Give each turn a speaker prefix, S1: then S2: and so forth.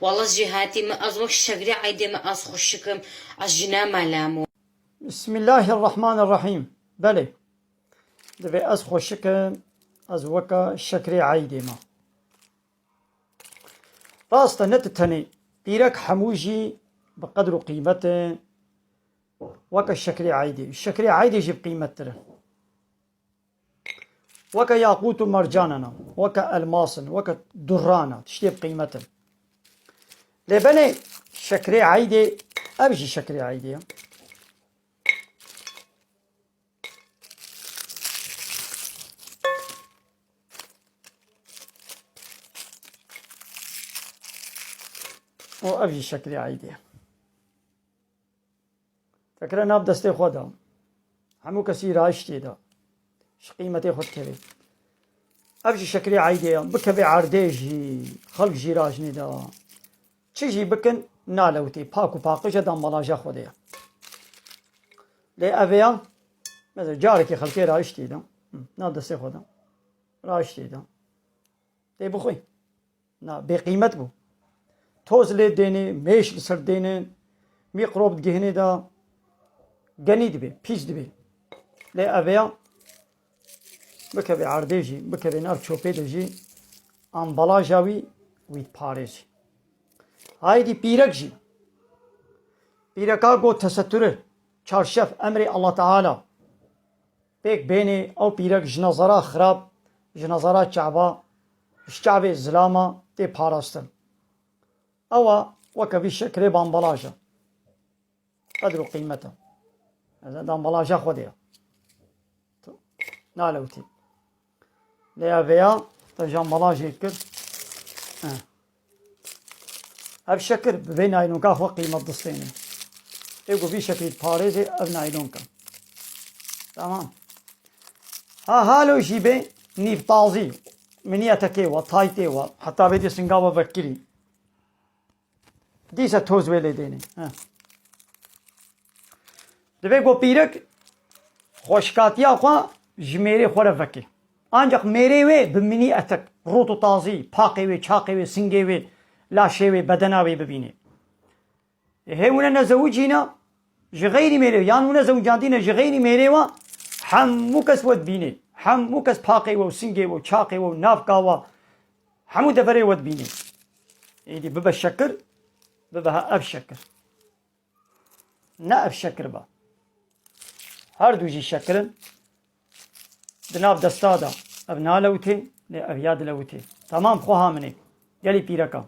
S1: والله جهاتي ما أزوك شقري عيدي ما أزخشكم أجنا ملامو.
S2: بسم الله الرحمن الرحيم. بله دبي أزخشكم أزوكا شكري عيدي ما راستا نتتني بيرك حموجي بقدر قيمته وكا الشكري عيدي. الشكري عيدي يجيب قيمته وكا ياقوت مرجاننا وكا الماسن وكا درانا تشتي بقيمته لبني شكري عيدي أبجي شكري عيدي وأبجي شكري عيدي فكرة ناب دستي خودا همو كسي راشتي دا ش قيمتي خود كبي أبجي شكري عيدي بكبي عرديجي خلق جي راجني دا چيجي بكن نالوتي باكو باقشة دا ملاجة خوديا لي أبيا مثلا جاركي خلقي راشتي دا ناب دستي خودا راشتي دا دي بخوي نا بقيمت بو توز لي ديني ميش لسر ديني ميقروب دجهني دا جنيد بي بيش دبي لي أبيا بكبي عرديجي بكبي نار چوبي دجي امبالاجاوي ويت باريجي هايدي بيرك جي بيركا قو تستره چارشف امر الله تعالى بيك بيني او بيرك جنازرا خراب جنازرا چعبا شعبي زلاما دي باراستن او وكبي شكري بامبالاجا قدر قيمته هذا دامبالاجا خوديا نالوتي ليا فيا تجامبالاجي كر هب شكر بين عينوكا هو قيمة دستيني يقول في شكل باريزي ابن عينوكا تمام هالو جيبي نيف طازي منيتكي وطايتي حتى بيدي سنغاوا بكري ديسا توز ويلي ديني دبي گو پیرک خوشکاتیا خوا جمیری خوره فکی ancak merevi bimini etek rutu tazi paqivi çaqivi singevi laşevi bedenavi bibini hevune nezavujina jgayri merevi yani une zavujandina jgayri mereva hammu kes wed bini hammu kes paqivi singevi çaqivi nafqava hamu defere wed bini idi bibe şekir bibe ab şekir ne ab şekir ba هر دوجي شكرن دناب دستادا اب نالوتي لأبياد لوتي تمام خوها مني يلي بيركا